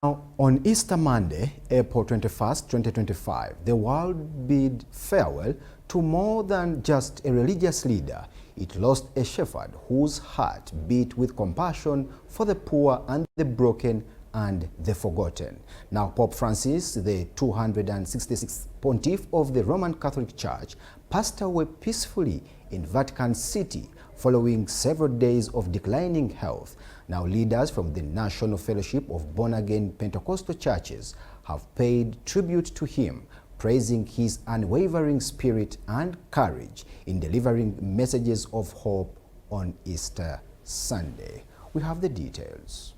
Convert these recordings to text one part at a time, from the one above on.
Now, on Easter Monday, April 21st, 2025, the world bid farewell to more than just a religious leader. It lost a shepherd whose heart beat with compassion for the poor and the broken and the forgotten. Now, Pope Francis, the 266th pontiff of the Roman Catholic Church, passed away peacefully in Vatican City following several days of declining health. Now, leaders from the National Fellowship of Born-Again Pentecostal Churches have paid tribute to him, praising his unwavering spirit and courage in delivering messages of hope on Easter Sunday. We have the details.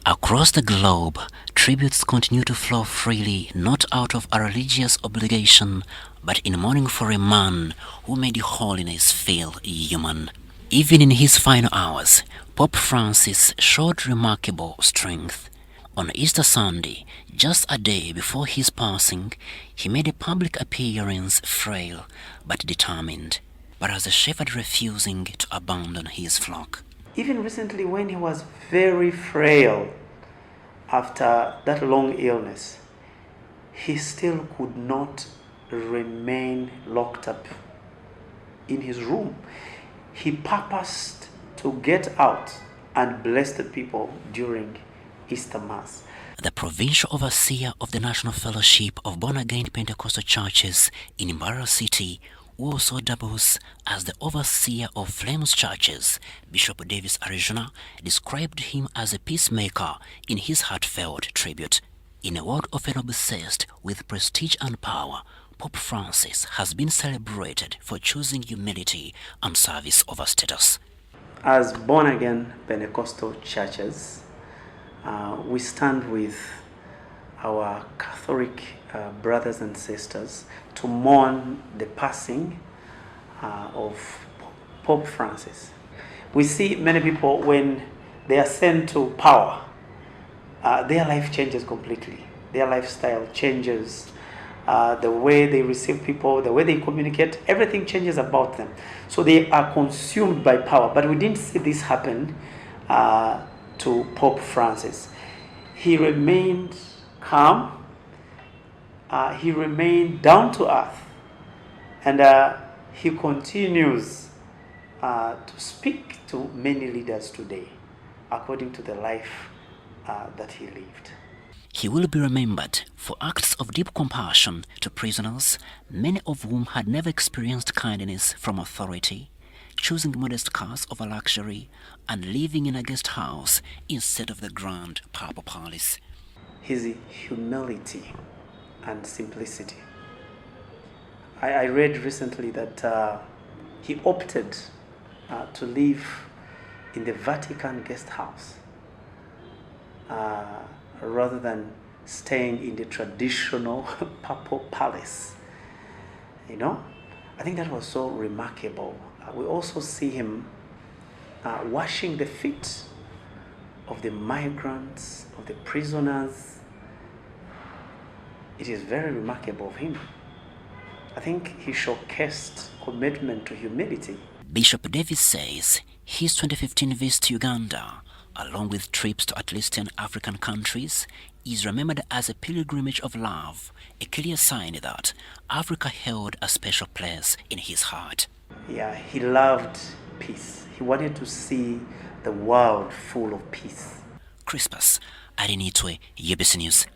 Across the globe, tributes continue to flow freely, not out of a religious obligation, but in mourning for a man who made holiness feel human. Even in his final hours, Pope Francis showed remarkable strength. On Easter Sunday, just a day before his passing, he made a public appearance frail but determined, but as a shepherd refusing to abandon his flock. Even recently, when he was very frail after that long illness, he still could not remain locked up in his room. He purposed to get out and bless the people during Easter Mass. The provincial overseer of the National Fellowship of Born-Again Pentecostal Churches in Mbarara City, who also doubles as the overseer of Flames Churches, Bishop Davis Arizona, described him as a peacemaker in his heartfelt tribute. In a world often obsessed with prestige and power, Pope Francis has been celebrated for choosing humility and service over status. As born-again Pentecostal churches, we stand with our Catholic brothers and sisters to mourn the passing of Pope Francis. We see many people, when they ascend to power, their life changes completely. Their lifestyle changes, the way they receive people, the way they communicate, everything changes about them. So they are consumed by power. But we didn't see this happen to Pope Francis. He remained calm. He remained down to earth, and he continues to speak to many leaders today according to the life that he lived. He will be remembered for acts of deep compassion to prisoners, many of whom had never experienced kindness from authority, choosing modest cars over luxury, and living in a guest house instead of the grand papal palace. His humility and simplicity. I read recently that he opted to live in the Vatican guest house rather than staying in the traditional papal palace. You know, I think that was so remarkable. We also see him washing the feet of the migrants, of the prisoners. It is very remarkable of him. I think he showcased commitment to humility. Bishop Davis says his 2015 visit to Uganda, along with trips to at least 10 African countries, is remembered as a pilgrimage of love, a clear sign that Africa held a special place in his heart. Yeah, he loved peace. He wanted to see the world full of peace. Crispus Adenitwe, UBC News.